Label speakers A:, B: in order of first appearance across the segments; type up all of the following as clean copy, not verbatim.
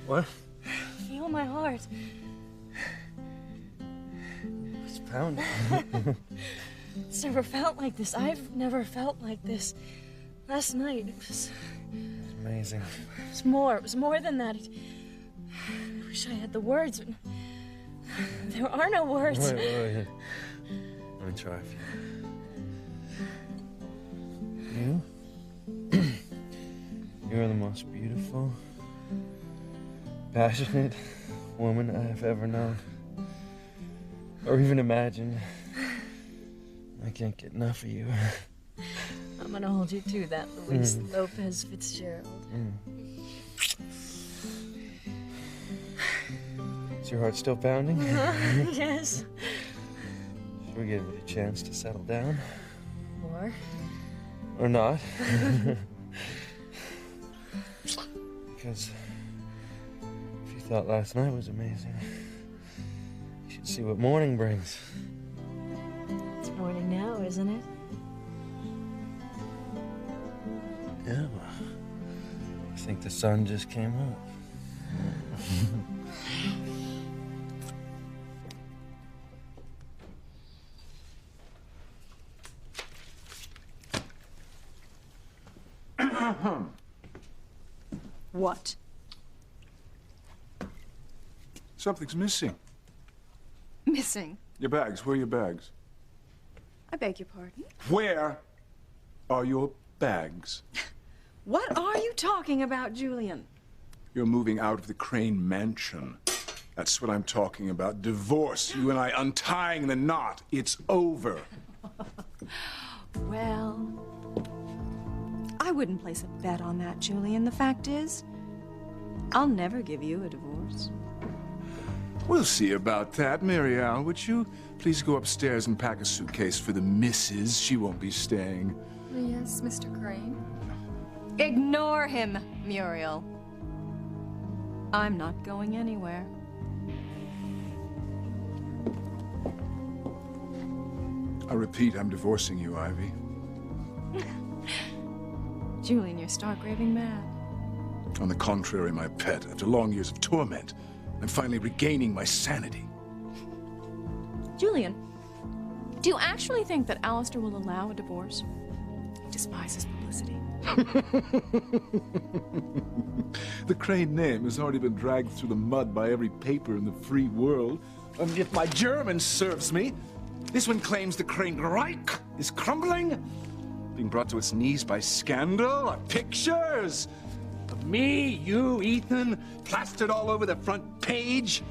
A: What?
B: Feel my heart.
A: It's pounding.
B: It's never felt like this. I've never felt like this. Last night, it was
A: Amazing.
B: more. It was more than that. I wish I had the words, but there are no words.
A: Wait. Let me try a few. You? You're the most beautiful, passionate woman I have ever known. Or even imagined. I can't get enough of you.
B: I'm gonna hold you to that, Luis Lopez Fitzgerald.
A: Is your heart still pounding?
B: Yes.
A: Should we give it a chance to settle down?
B: Or
A: not? Because if you thought last night was amazing, you should see what morning brings.
B: it's morning now, isn't it?
A: Yeah, well, I think the sun just came up.
C: What?
D: Something's missing.
C: Missing?
D: Your bags. Where are your bags?
C: I beg your pardon?
D: Where are your bags?
C: What are you talking about, Julian?
D: You're moving out of the Crane mansion. That's what I'm talking about. Divorce. You and I untying the knot. It's over.
C: Well, I wouldn't place a bet on that, Julian. The fact is, I'll never give you a divorce.
D: We'll see about that. Mary Al, would you please go upstairs and pack a suitcase for the missus? She won't be staying.
E: Yes, Mr. Crane.
C: Ignore him, Muriel. I'm not going anywhere.
D: I repeat, I'm divorcing you, Ivy.
C: Julian, you're stark raving mad.
D: On the contrary, my pet, after long years of torment, I'm finally regaining my sanity.
C: Julian, do you actually think that Alistair will allow a divorce? He despises publicity.
D: The Crane name has already been dragged through the mud by every paper in the free world. And if my German serves me, this one claims the Crane Reich is crumbling, being brought to its knees by scandal, pictures of me, you, Ethan, plastered all over the front page.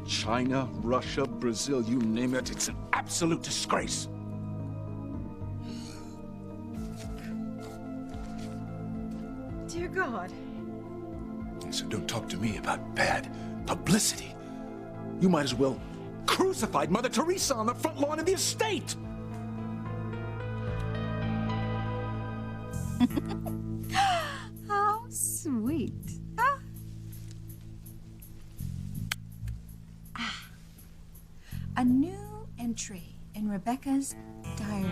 D: China, Russia, Brazil, you name it, it's an absolute disgrace.
C: Dear God.
D: So don't talk to me about bad publicity. You might as well crucified Mother Teresa on the front lawn of the estate.
E: How sweet. A new entry in Rebecca's diary.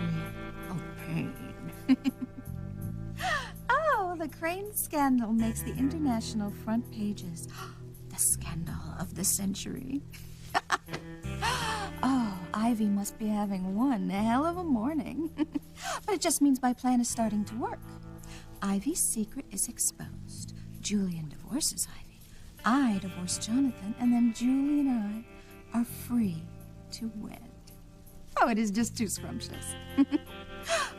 E: Oh, pain. Oh, the Crane scandal makes the international front pages. The scandal of the century. Oh, Ivy must be having one hell of a morning. But it just means my plan is starting to work. Ivy's secret is exposed. Julian divorces Ivy. I divorce Jonathan, and then Julie and I are free to wed. Oh, it is just too scrumptious.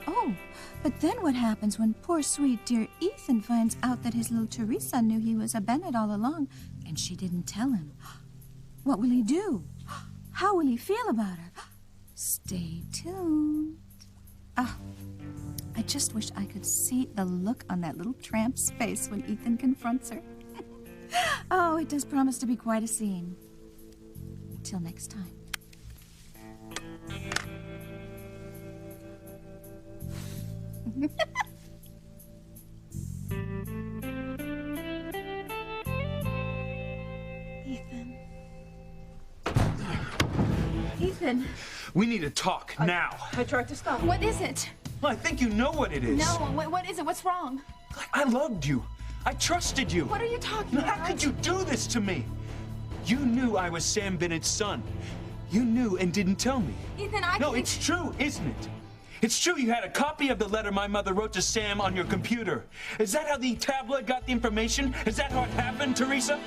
E: Oh, but then what happens when poor, sweet, dear Ethan finds out that his little Teresa knew he was a Bennett all along, and she didn't tell him? What will he do? How will he feel about her? Stay tuned. Oh, I just wish I could see the look on that little tramp's face when Ethan confronts her. Oh, it does promise to be quite a scene. Till next time.
C: Ethan. Ethan.
F: We need to talk now.
C: I tried to stop.
E: What is it?
F: I think you know what it is.
E: No, what is it? What's wrong?
F: I loved you. I trusted you.
C: What are you talking about?
F: How could you do this to me? You knew I was Sam Bennett's son. You knew and didn't tell me.
C: Ethan, I
F: No,
C: can-
F: it's true, isn't it? It's true you had a copy of the letter my mother wrote to Sam on your computer. Is that how the tabloid got the information? Is that how it happened, Teresa?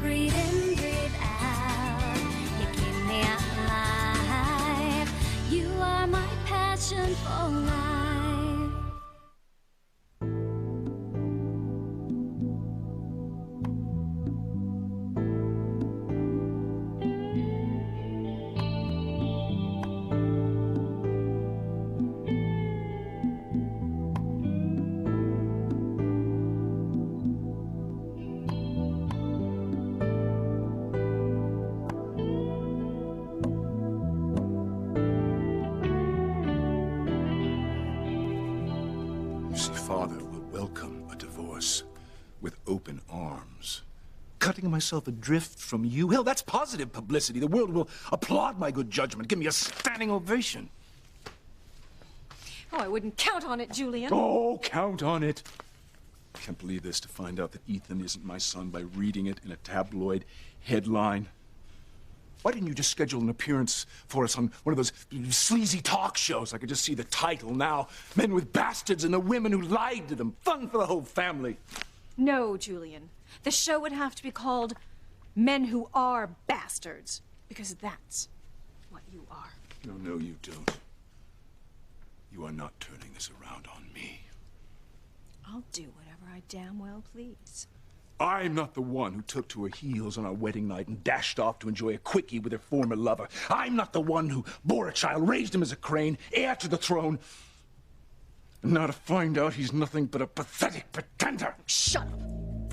G: Breathe in, breathe out. You keep me alive. You are my passion for life.
D: Father will welcome a divorce with open arms. Cutting myself adrift from you? Hell, that's positive publicity. The world will applaud my good judgment. Give me a standing ovation.
C: Oh, I wouldn't count on it, Julian.
D: Oh, count on it. I can't believe this, to find out that Ethan isn't my son by reading it in a tabloid headline. Why didn't you just schedule an appearance for us on one of those sleazy talk shows? I could just see the title now. Men with bastards and the women who lied to them. Fun for the whole family.
C: No, Julian. The show would have to be called Men Who Are Bastards, because that's what you are.
D: No, you don't. You are not turning this around on me.
C: I'll do whatever I damn well please.
D: I'm not the one who took to her heels on our wedding night and dashed off to enjoy a quickie with her former lover. I'm not the one who bore a child, raised him as a crane, heir to the throne. And now to find out he's nothing but a pathetic pretender.
C: Shut up!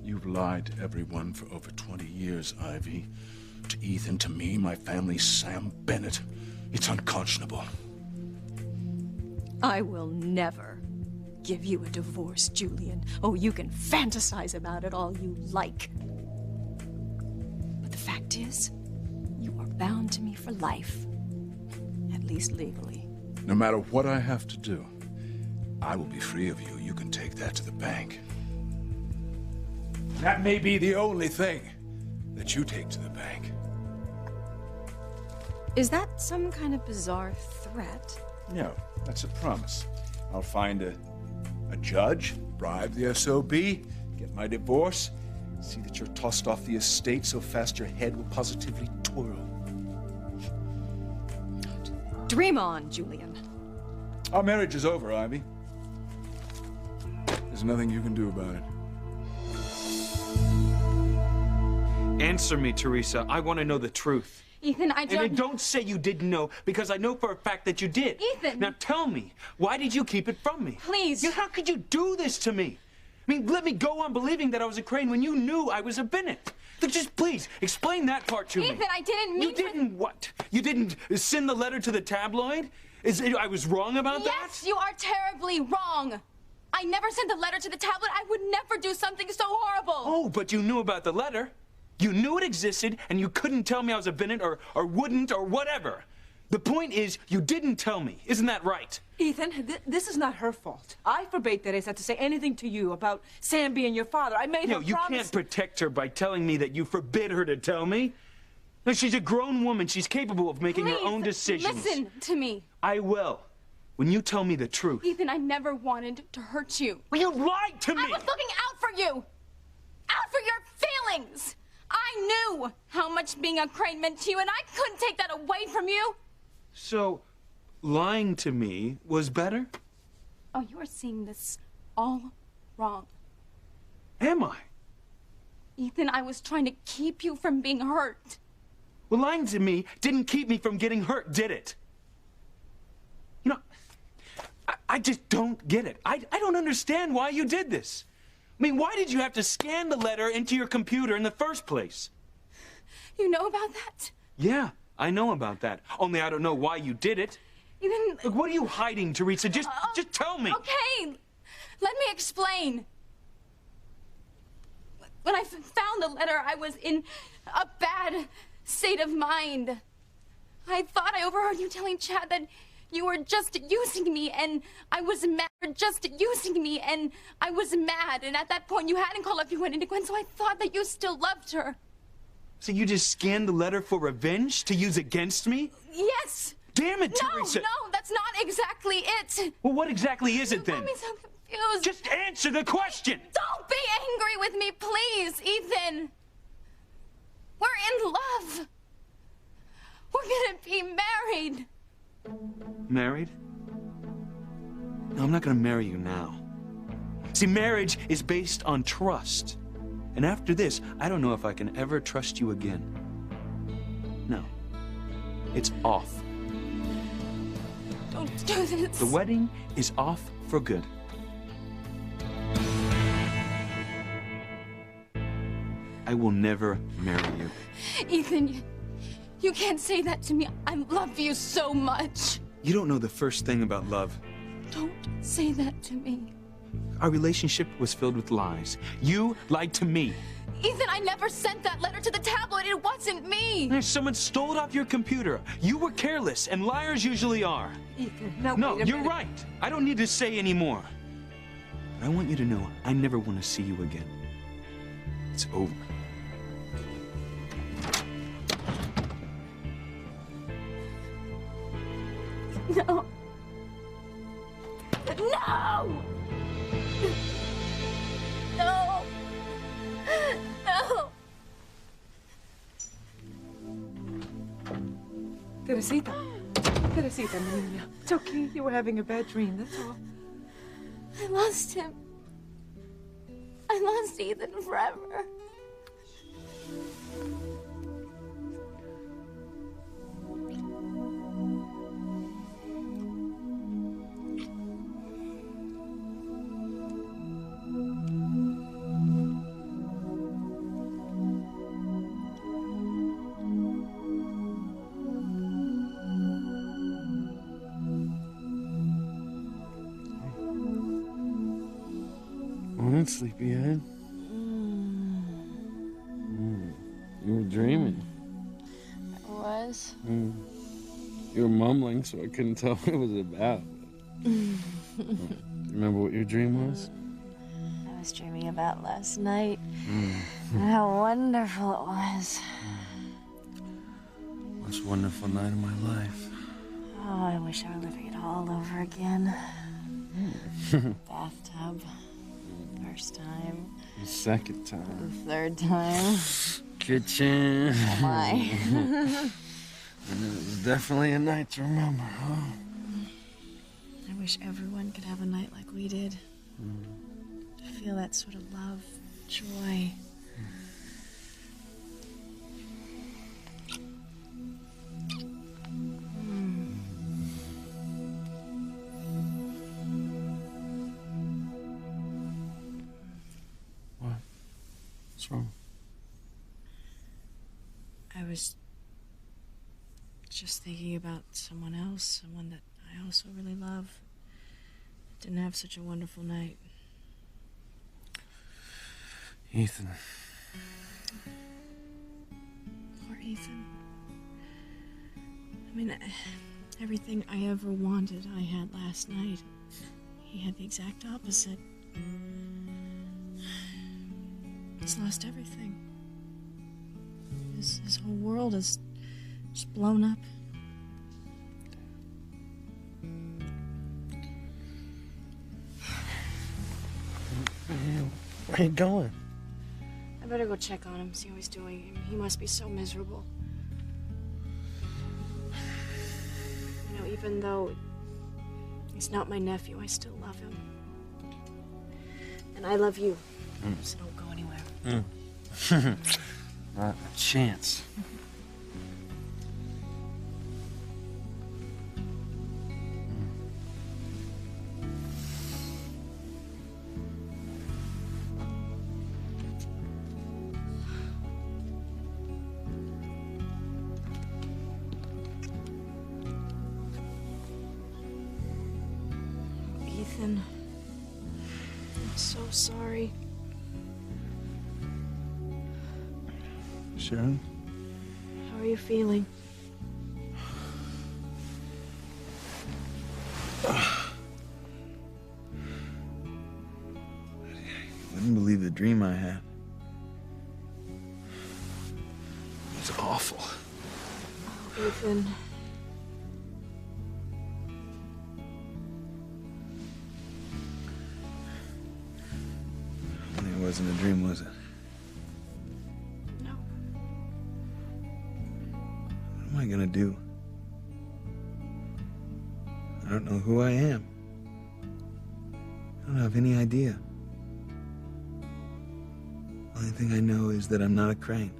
D: You've lied to everyone for over 20 years, Ivy. To Ethan, to me, my family, Sam Bennett. It's unconscionable.
C: I will never give you a divorce, Julian. Oh, you can fantasize about it all you like. But the fact is, you are bound to me for life. At least legally.
D: No matter what I have to do, I will be free of you. You can take that to the bank. That may be the only thing that you take to the bank.
C: Is that some kind of bizarre threat?
D: No, that's a promise. I'll find a judge, bribe the SOB, get my divorce, see that you're tossed off the estate so fast your head will positively twirl.
C: Dream on, Julian.
D: Our marriage is over, Ivy. There's nothing you can do about it.
F: Answer me, Teresa. I want to know the truth.
B: Ethan, I don't...
F: And don't say you didn't know, because I know for a fact that you did.
B: Ethan!
F: Now tell me, why did you keep it from me?
B: Please.
F: How could you do this to me? I mean, let me go on believing that I was a Crane when you knew I was a Bennett. Look, just please, explain that part to me.
B: Ethan, I didn't mean
F: You didn't what? You didn't send the letter to the tabloid? I was wrong about that?
B: Yes, you are terribly wrong. I never sent the letter to the tablet. I would never do something so horrible.
F: Oh, but you knew about the letter. You knew it existed, and you couldn't tell me I was a Bennett or wouldn't or whatever. The point is, you didn't tell me. Isn't that right?
H: Ethan, this is not her fault. I forbade Teresa to say anything to you about Sam being your father. I made her
F: No, you
H: promise.
F: can't protect her by telling me that you forbid her to tell me. No, she's a grown woman. She's capable of making her own decisions.
B: Listen to me.
F: I will. When you tell me the truth.
B: Ethan, I never wanted to hurt you.
F: Well, you lied to me!
B: I was looking out for you! Out for your feelings! I knew how much being a Crane meant to you, and I couldn't take that away from you!
F: So, lying to me was better?
B: Oh, you are seeing this all wrong.
F: Am I?
B: Ethan, I was trying to keep you from being hurt.
F: Well, lying to me didn't keep me from getting hurt, did it? You know, I just don't get it. I don't understand why you did this. I mean, why did you have to scan the letter into your computer in the first place?
B: You know about that?
F: Yeah, I know about that. Only I don't know why you did it.
B: Ethan...
F: Look, what are you hiding, Teresa? Just tell me.
B: Okay, let me explain. When I found the letter, I was in a bad state of mind. I thought I overheard you telling Chad that you were just using me, and I was mad. Just using me, and I was mad. And at that point, you hadn't called up your wedding to Gwen, so I thought that you still loved her.
F: So you just scanned the letter for revenge to use against me?
B: Yes.
F: Damn it, Teresa!
B: No, that's not exactly it.
F: Well, what exactly is it then?
B: Got me so confused.
F: Just answer the question!
B: Don't be angry with me, please, Ethan. We're in love. We're gonna be married.
F: Married? No, I'm not gonna marry you now. See, marriage is based on trust. And after this, I don't know if I can ever trust you again. No. It's off.
B: Don't do this.
F: The wedding is off for good. I will never marry you.
B: Ethan, you can't say that to me. I love you so much.
F: You don't know the first thing about love.
B: Don't say that to me.
F: Our relationship was filled with lies. You lied to me.
B: Ethan, I never sent that letter to the tabloid. It wasn't me.
F: Someone stole it off your computer. You were careless, and liars usually are.
H: Ethan, no,
F: No,
H: wait a
F: you're
H: minute.
F: right. I don't need to say any more. But I want you to know I never want to see you again. It's over.
B: No. No! No! No!
H: Teresita. Teresita, mi niña. It's okay. You were having a bad dream, that's all.
B: I lost him. I lost Ethan forever.
A: Morning, sleepyhead. You were dreaming.
B: I was.
A: You were mumbling, so I couldn't tell what it was about. You remember what your dream was?
I: I was dreaming about last night. And how wonderful it was.
A: Most wonderful night of my life.
I: Oh, I wish I were living it all over again. Bathtub. First time.
A: The second time.
I: The third time.
A: Kitchen.
I: Oh my.
A: And it was definitely a night to remember, huh?
I: I wish everyone could have a night like we did. To feel that sort of love, joy.
A: What's wrong?
I: I was just thinking about someone else, someone that I also really love. Didn't have such a wonderful night.
A: Ethan.
I: Poor Ethan. I mean, everything I ever wanted I had last night. He had the exact opposite. He's lost everything. His whole world is just blown up.
A: Where are you going?
I: I better go check on him, see how he's doing. He must be so miserable. You know, even though he's not my nephew, I still love him. And I love you. So don't go anywhere.
A: Not a chance.
I: Ethan, I'm so sorry.
D: Sharon?
I: How are you feeling?
A: You wouldn't believe the dream I had.
D: It's awful.
I: Ethan.
A: It wasn't a dream, was it?
I: No.
A: What am I gonna do? I don't know who I am. I don't have any idea. Only thing I know is that I'm not a Crane.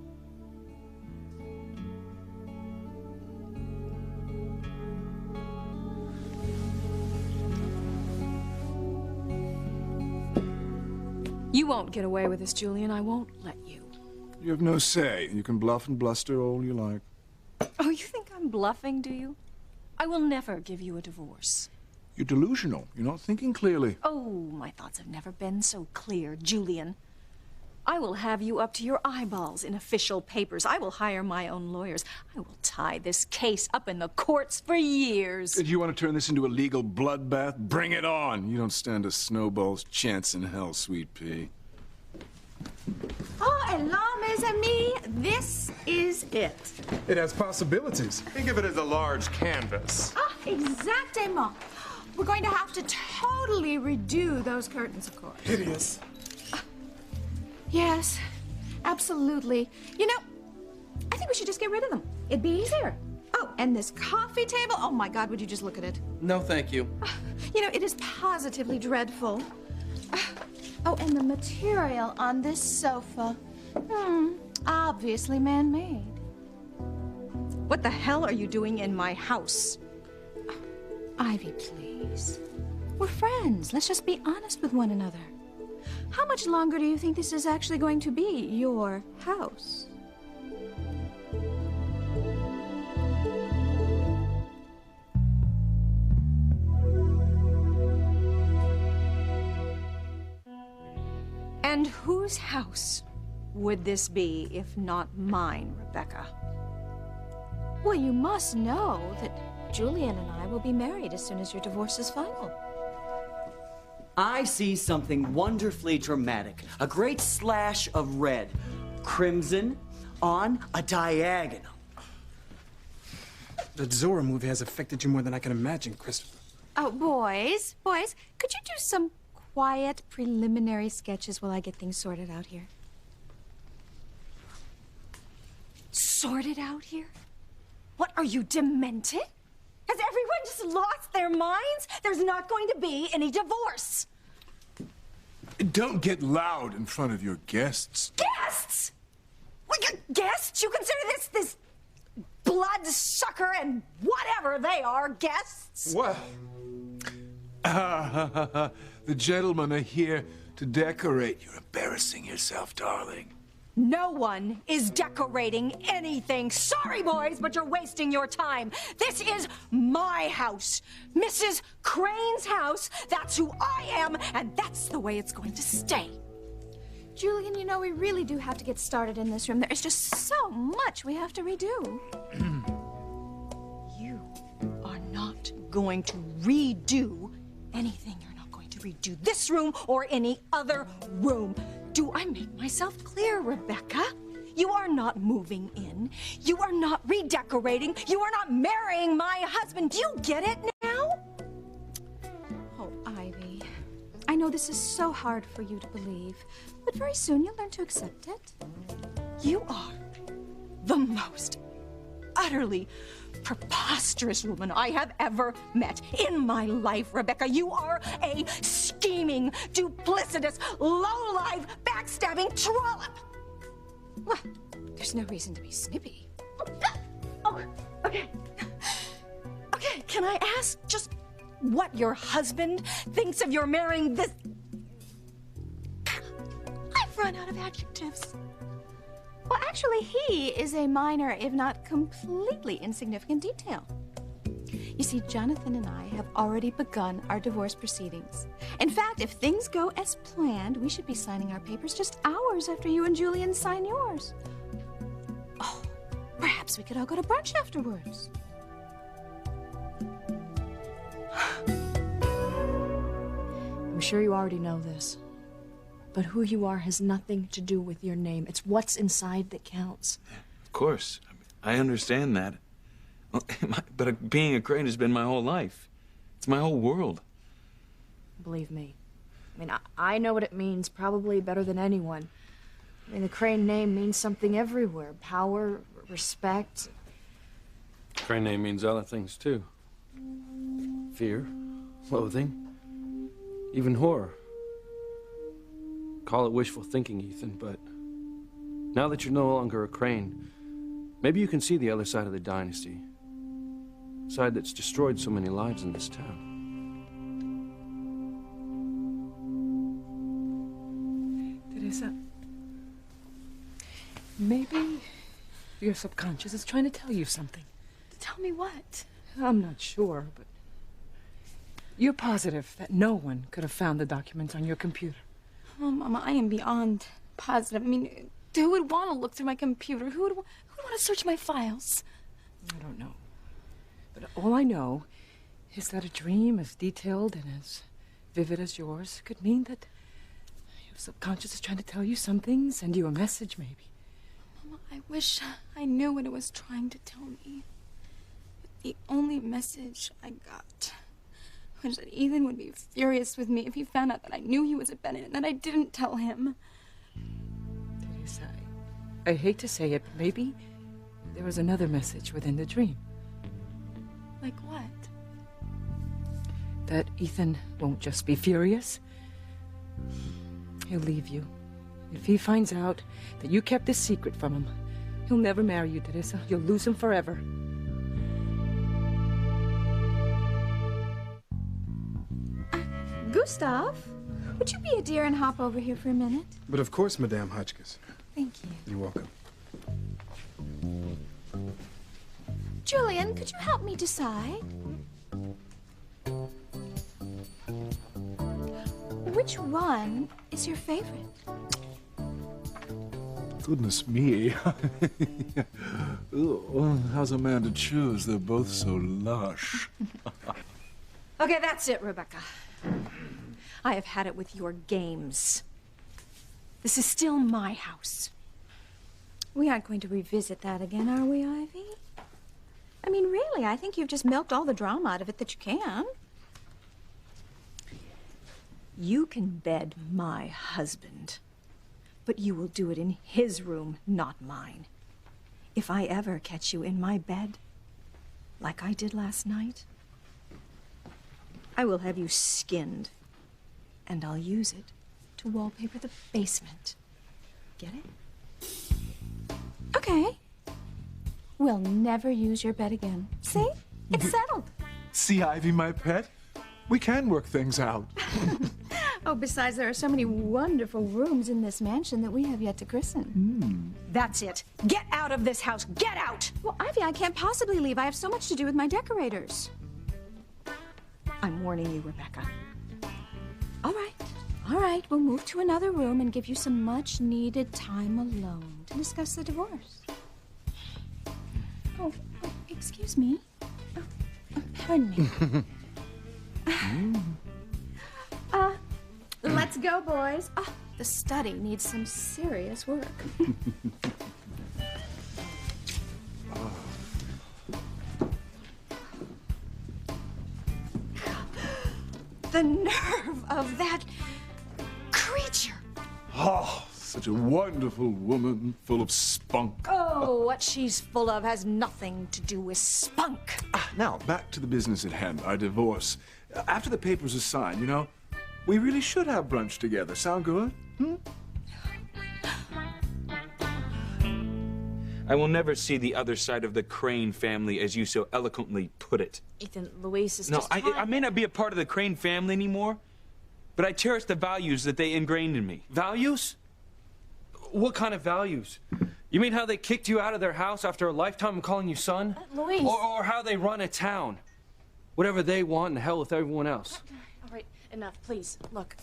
C: You won't get away with this, Julian. I won't let you.
D: You have no say. You can bluff and bluster all you like.
C: Oh, you think I'm bluffing, do you? I will never give you a divorce.
D: You're delusional. You're not thinking clearly.
C: Oh, my thoughts have never been so clear, Julian. I will have you up to your eyeballs in official papers. I will hire my own lawyers. I will tie this case up in the courts for years.
D: If you want to turn this into a legal bloodbath, bring it on. You don't stand a snowball's chance in hell, sweet pea.
E: Oh, hello, mes amis. This is it.
J: It has possibilities. Think of it as a large canvas.
E: Ah, exactement. We're going to have to totally redo those curtains, of course.
J: Hideous.
E: Yes, absolutely. You know, I think we should just get rid of them. It'd be easier. Oh, and this coffee table. Oh my God, would you just look at it?
A: No, thank you.
E: You know, it is positively dreadful. Oh, and the material on this sofa. Obviously man-made.
C: What the hell are you doing in my house?
E: Ivy, please. We're friends. Let's just be honest with one another. How much longer do you think this is actually going to be your house?
C: And whose house would this be if not mine, Rebecca?
E: Well, you must know that Julian and I will be married as soon as your divorce is final.
K: I see something wonderfully dramatic. A great slash of red. Crimson on a diagonal.
J: The Zora movie has affected you more than I can imagine, Christopher.
E: Oh, boys, could you do some quiet preliminary sketches while I get things sorted out here?
C: Sorted out here? What, are you demented? Has everyone just lost their minds? There's not going to be any divorce.
D: Don't get loud in front of your guests.
C: Guests? What, your guests? You consider this bloodsucker and whatever they are guests?
J: What?
D: The gentlemen are here to decorate. You're embarrassing yourself, darling.
C: No one is decorating anything. Sorry, boys, but you're wasting your time. This is my house. Mrs. Crane's house. That's who I am, and that's the way it's going to stay.
E: Julian, you know, we really do have to get started in this room. There's just so much we have to redo.
C: You are not going to redo anything. You're not going to redo this room or any other room. Do I make myself clear, Rebecca? You are not moving in. You are not redecorating. You are not marrying my husband. Do you get it now?
E: Oh, Ivy, I know this is so hard for you to believe, but very soon you'll learn to accept it.
C: You are the most utterly preposterous woman I have ever met in my life, Rebecca. You are a scheming, duplicitous, low-life, backstabbing trollop.
E: Well, there's no reason to be snippy.
C: Oh, okay. Okay, can I ask just what your husband thinks of your marrying this... I've run out of adjectives.
E: Well, actually, he is a minor, if not completely insignificant detail. You see, Jonathan and I have already begun our divorce proceedings. In fact, if things go as planned, we should be signing our papers just hours after you and Julian sign yours. Perhaps we could all go to brunch afterwards.
I: I'm sure you already know this. But who you are has nothing to do with your name. It's what's inside that counts.
F: Of course. I understand that. But being a Crane has been my whole life. It's my whole world.
I: Believe me. I mean, I know what it means probably better than anyone. I mean, the Crane name means something everywhere. Power, respect.
A: Crane name means other things, too. Fear, loathing, even horror. Call it wishful thinking, Ethan, but now that you're no longer a Crane, maybe you can see the other side of the dynasty. The side that's destroyed so many lives in this town.
H: Teresa, maybe your subconscious is trying to tell you something.
B: Tell me what?
H: I'm not sure, but you're positive that no one could have found the documents on your computer.
B: Oh, Mama, I am beyond positive. I mean, who would want to look through my computer? Who would want to search my files?
H: I don't know. But all I know is that a dream as detailed and as vivid as yours could mean that your subconscious is trying to tell you something, send you a message, maybe.
B: Mama, I wish I knew what it was trying to tell me. But the only message I got was that Ethan would be furious with me if he found out that I knew he was a Bennett and that I didn't tell him.
H: Teresa, I hate to say it, but maybe there was another message within the dream.
B: Like what?
H: That Ethan won't just be furious. He'll leave you. If he finds out that you kept this secret from him, he'll never marry you, Teresa. You'll lose him forever.
E: Gustav, would you be a dear and hop over here for a minute?
J: But of course, Madame Hotchkiss.
E: Thank you.
J: You're welcome.
E: Julian, could you help me decide? Which one is your favorite?
D: Goodness me. Ooh, how's a man to choose? They're both so lush.
C: Okay, that's it, Rebecca. I have had it with your games. This is still my house.
E: We aren't going to revisit that again, are we, Ivy? I mean, really, I think you've just milked all the drama out of it that you can.
C: You can bed my husband, but you will do it in his room, not mine. If I ever catch you in my bed, like I did last night, I will have you skinned, and I'll use it to wallpaper the basement. Get it?
E: Okay. We'll never use your bed again. See? It's settled.
D: See, Ivy, my pet? We can work things out.
E: Oh, besides, there are so many wonderful rooms in this mansion that we have yet to christen.
C: That's it. Get out of this house. Get out!
E: Well, Ivy, I can't possibly leave. I have so much to do with my decorators.
C: I'm warning you, Rebecca.
E: All right. All right. We'll move to another room and give you some much-needed time alone to discuss the divorce. Oh, excuse me. Pardon me. Let's go, boys. Oh, the study needs some serious work. The nerve of that creature.
D: Oh, such a wonderful woman, full of spunk.
C: Oh, what she's full of has nothing to do with spunk.
D: Now, back to the business at hand, our divorce. After the papers are signed, you know, we really should have brunch together. Sound good?
F: I will never see the other side of the Crane family, as you so eloquently put it.
I: Ethan, Louise is
F: No,
I: just
F: I may not be a part of the Crane family anymore, but I cherish the values that they ingrained in me.
A: Values? What kind of values? You mean how they kicked you out of their house after a lifetime of calling you son?
I: Louise.
A: Or how they run a town? Whatever they want, and hell with everyone else.
I: All right, enough, please. Look.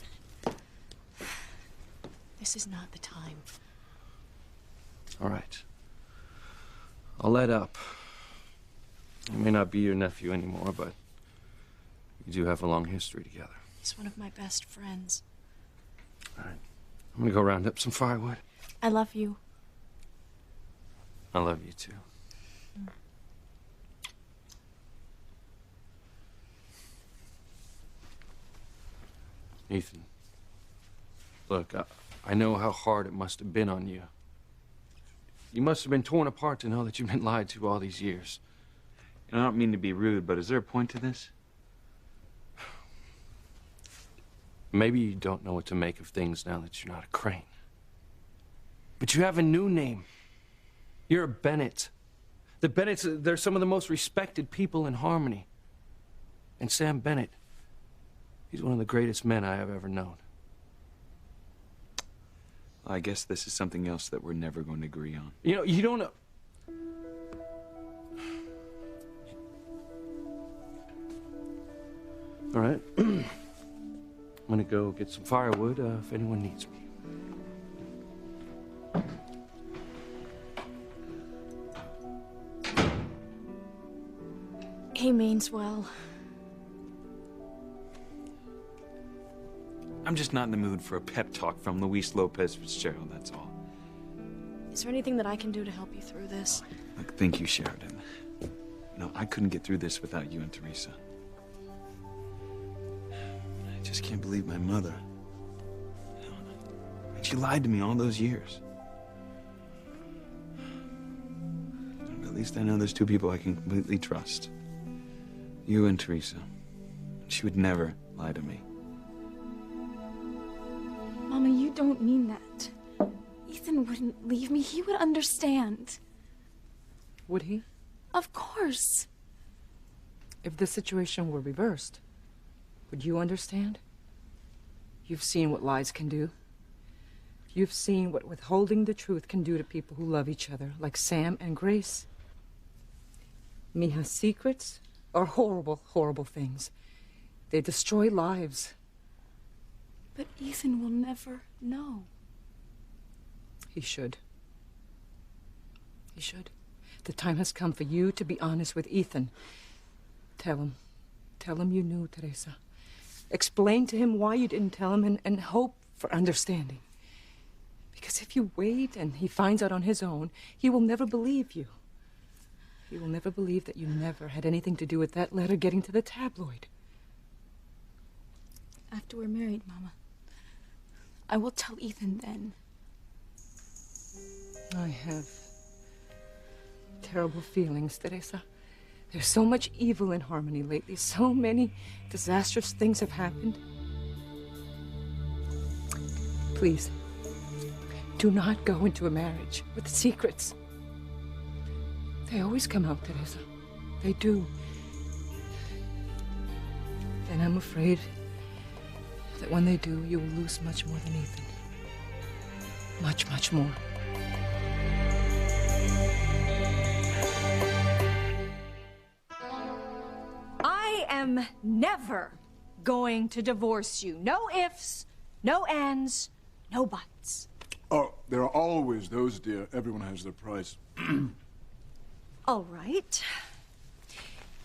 I: This is not the time.
A: All right. I'll let up. I may not be your nephew anymore, but you do have a long history together.
I: He's one of my best friends.
A: All right. I'm gonna go round up some firewood.
I: I love you.
A: I love you too. Ethan, look, I know how hard it must have been on you. You must have been torn apart to know that you've been lied to all these years.
F: And I don't mean to be rude, but is there a point to this?
A: Maybe you don't know what to make of things now that you're not a Crane. But you have a new name. You're a Bennett. The Bennetts, they're some of the most respected people in Harmony. And Sam Bennett, he's one of the greatest men I have ever known.
F: I guess this is something else that we're never going to agree on.
A: You know, you don't know. All right. I'm gonna go get some firewood if anyone needs me.
I: He means well.
F: I'm just not in the mood for a pep talk from Luis Lopez Fitzgerald, that's all.
I: Is there anything that I can do to help you through this?
F: Look, thank you, Sheridan. You know, I couldn't get through this without you and Teresa. I just can't believe my mother. And she lied to me all those years. But at least I know there's two people I can completely trust. You and Teresa. She would never lie to me.
B: Mama, you don't mean that. Ethan wouldn't leave me. He would understand.
H: Would he?
B: Of course.
H: If the situation were reversed, would you understand? You've seen what lies can do. You've seen what withholding the truth can do to people who love each other, like Sam and Grace. Mija's secrets are horrible, horrible things. They destroy lives.
B: But Ethan will never know.
H: He should. He should. The time has come for you to be honest with Ethan. Tell him. Tell him you knew, Teresa. Explain to him why you didn't tell him and hope for understanding. Because if you wait and he finds out on his own, he will never believe you. He will never believe that you never had anything to do with that letter getting to the tabloid.
B: After we're married, Mama, I will tell Ethan then.
H: I have terrible feelings, Teresa. There's so much evil in Harmony lately. So many disastrous things have happened. Please, do not go into a marriage with secrets. They always come out, Teresa. They do. And I'm afraid that when they do, you will lose much more than Ethan. Much, much more.
C: I am never going to divorce you. No ifs, no ands, no buts.
D: Oh, there are always those, dear. Everyone has their price.
C: All right.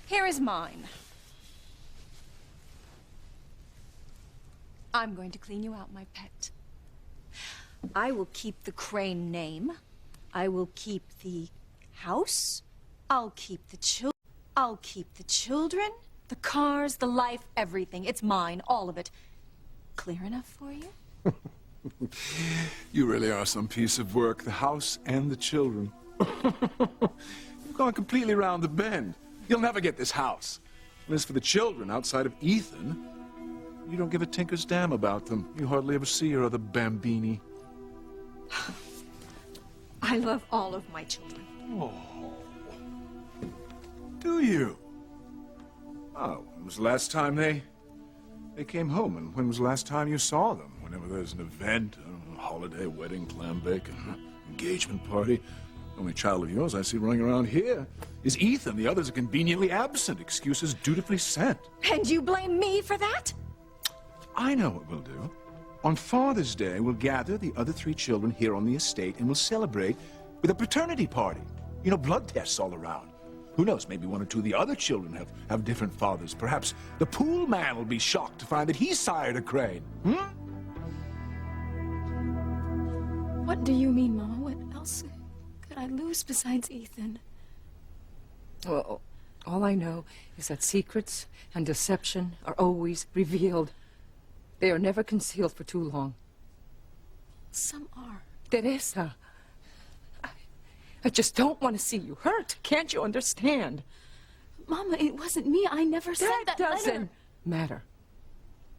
C: Here is mine. I'm going to clean you out, my pet. I will keep the Crane name. I will keep the house. I'll keep the children. I'll keep the children, the cars, the life, everything. It's mine, all of it. Clear enough for you?
D: You really are some piece of work. The house and the children. You've gone completely round the bend. You'll never get this house. And as for the children, outside of Ethan, you don't give a tinker's damn about them. You hardly ever see your other bambini.
C: I love all of my children.
D: Oh. Do you? Oh, when was the last time they came home? And when was the last time you saw them? Whenever there's an event, a holiday, wedding, clam bake, engagement party. The only child of yours I see running around here is Ethan. The others are conveniently absent. Excuses dutifully sent.
C: And you blame me for that?
D: I know what we'll do. On Father's Day, we'll gather the other 3 children here on the estate and we'll celebrate with a paternity party. You know, blood tests all around. Who knows, maybe one or two of the other children have different fathers. Perhaps the pool man will be shocked to find that he sired a Crane.
B: What do you mean, Mama? What else could I lose besides Ethan?
H: Well, all I know is that secrets and deception are always revealed. They are never concealed for too long.
B: Some are.
H: Teresa, I just don't want to see you hurt. Can't you understand?
B: Mama, it wasn't me. I never said that
H: doesn't
B: letter.
H: matter.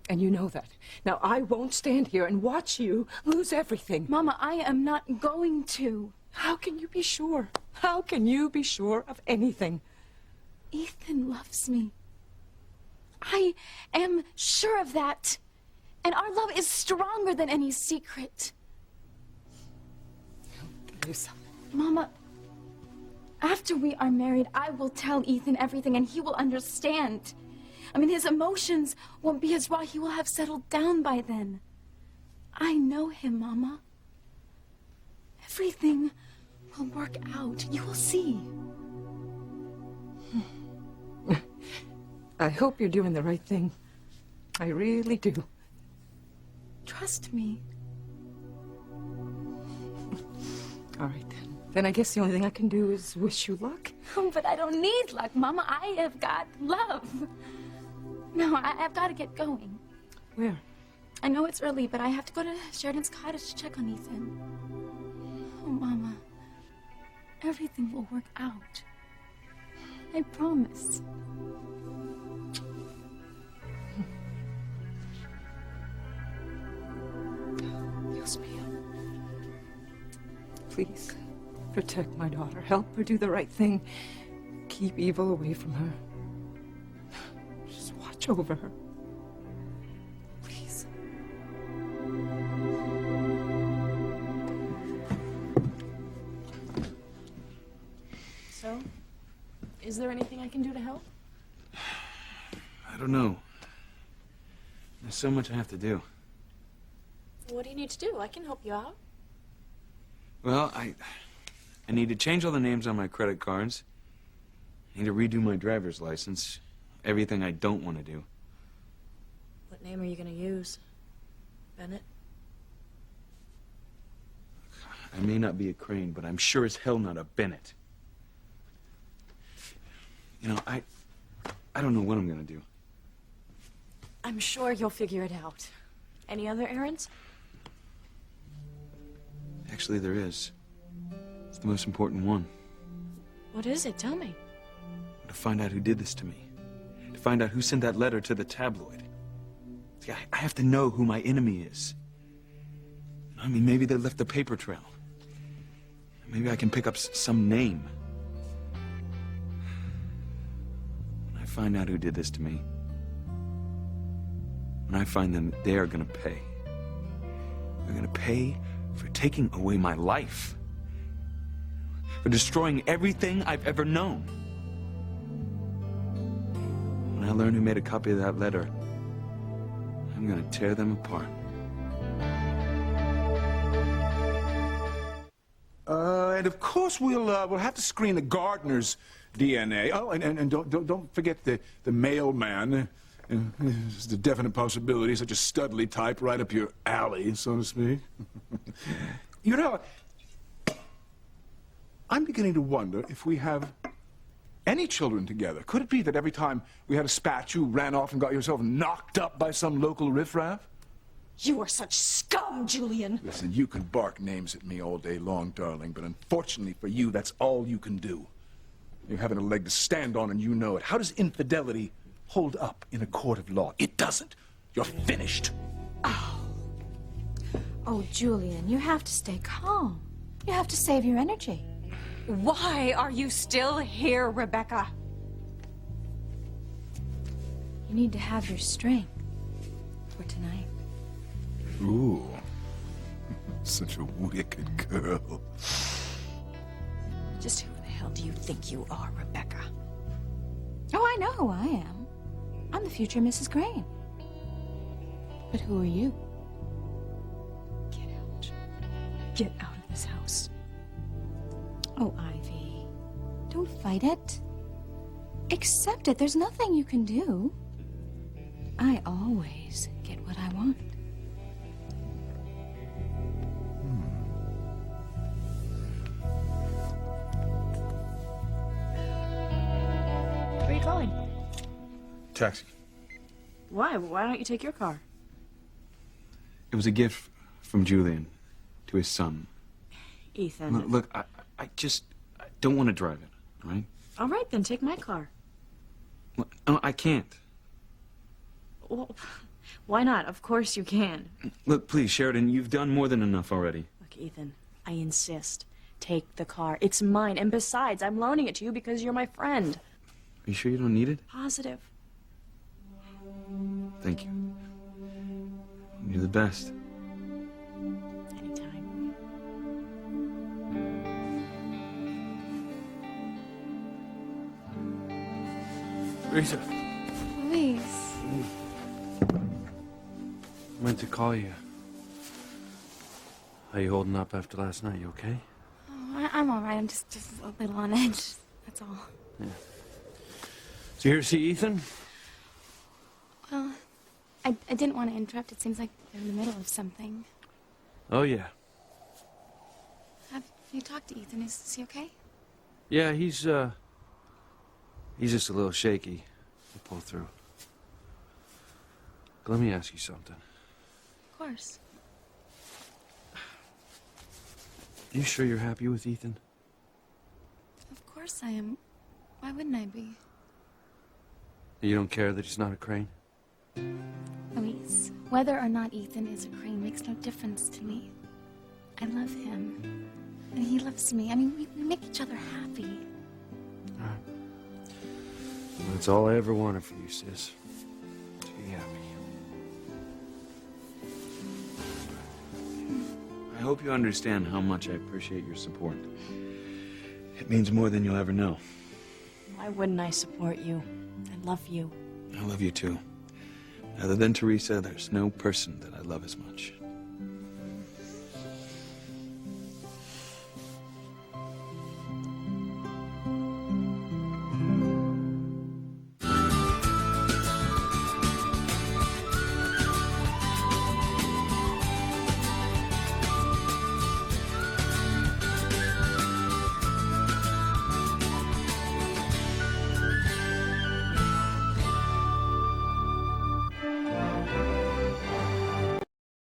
H: And you know that. Now, I won't stand here and watch you lose everything.
B: Mama, I am not going to.
H: How can you be sure? How can you be sure of anything?
B: Ethan loves me. I am sure of that. And our love is stronger than any secret.
H: Teresa.
B: Mama, after we are married, I will tell Ethan everything and he will understand. I mean, his emotions won't be as raw. He will have settled down by then. I know him, Mama. Everything will work out. You will see.
H: I hope you're doing the right thing. I really do.
B: Trust me.
H: All right, then. Then I guess the only thing I can do is wish you luck.
B: But I don't need luck, Mama. I have got love. No, I've got to get going.
H: Where?
B: I know it's early, but I have to go to Sheridan's cottage to check on Ethan. Oh, Mama. Everything will work out. I promise.
H: Dios mío. Please, protect my daughter. Help her do the right thing. Keep evil away from her. Just watch over her. Please.
I: So, is there anything I can do to help?
F: I don't know. There's so much I have to do.
I: What do you need to do? I can help you out.
F: Well, I need to change all the names on my credit cards. I need to redo my driver's license. Everything I don't want to do.
I: What name are you going to use? Bennett?
F: I may not be a Crane, but I'm sure as hell not a Bennett. You know, I don't know what I'm going to do.
I: I'm sure you'll figure it out. Any other errands?
F: Actually, there is. It's the most important one.
I: What is it? Tell me.
F: To find out who did this to me. To find out who sent that letter to the tabloid. See, I have to know who my enemy is. I mean, maybe they left a paper trail. Maybe I can pick up some name. When I find out who did this to me, when I find them, they are gonna pay. They're gonna pay for taking away my life. For destroying everything I've ever known. When I learn who made a copy of that letter, I'm gonna tear them apart.
D: And of course we'll have to screen the gardener's DNA. Oh, and don't forget the mailman. There's a definite possibility, such a studly type right up your alley, so to speak. You know, I'm beginning to wonder if we have any children together. Could it be that every time we had a spat, you ran off and got yourself knocked up by some local riffraff?
C: You are such scum, Julian.
D: Listen, you can bark names at me all day long, darling, but unfortunately for you, that's all you can do. You're having a leg to stand on, and you know it. How does infidelity hold up in a court of law? It doesn't. You're finished.
E: Oh, Julian, you have to stay calm. You have to save your energy.
C: Why are you still here, Rebecca?
E: You need to have your strength for tonight.
D: Ooh. Such a wicked girl.
C: Just who the hell do you think you are, Rebecca?
E: Oh, I know who I am. I'm the future Mrs. Crane. But who are you?
C: Get out. Get out of this house. Oh, Ivy.
E: Don't fight it. Accept it. There's nothing you can do. I always get what I want.
I: Where are you going?
F: Taxi.
I: Why? Why don't you take your car?
F: It was a gift from Julian to his son.
I: Ethan.
F: Look, I don't want to drive it, all right?
I: All right, then take my car.
F: No, I can't.
I: Well, why not? Of course you can.
F: Look, please, Sheridan, you've done more than enough already.
I: Look, Ethan, I insist. Take the car. It's mine. And besides, I'm loaning it to you because you're my friend.
F: Are you sure you don't need it?
I: Positive.
F: Thank you. You're the best.
I: Anytime.
A: Rita,
B: Please.
A: I meant to call you. How you holding up after last night? You okay?
B: Oh, I'm all right. I'm just a little on edge. That's all.
A: So you here to see Ethan?
B: Well, I didn't want to interrupt. It seems like they're in the middle of something.
A: Oh, yeah.
B: Have you talked to Ethan? Is he okay?
A: Yeah, he's just a little shaky. He'll pull through. But let me ask you something.
B: Of course.
A: You sure you're happy with Ethan?
B: Of course I am. Why wouldn't I be?
A: You don't care that he's not a crane?
B: Luis, whether or not Ethan is a crane makes no difference to me. I love him. And he loves me. I mean, we make each other happy.
A: All right. Well, that's all I ever wanted for you, sis. To be happy.
F: I hope you understand how much I appreciate your support. It means more than you'll ever know.
I: Why wouldn't I support you? I love you.
F: I love you too. Other than Teresa, there's no person that I love as much.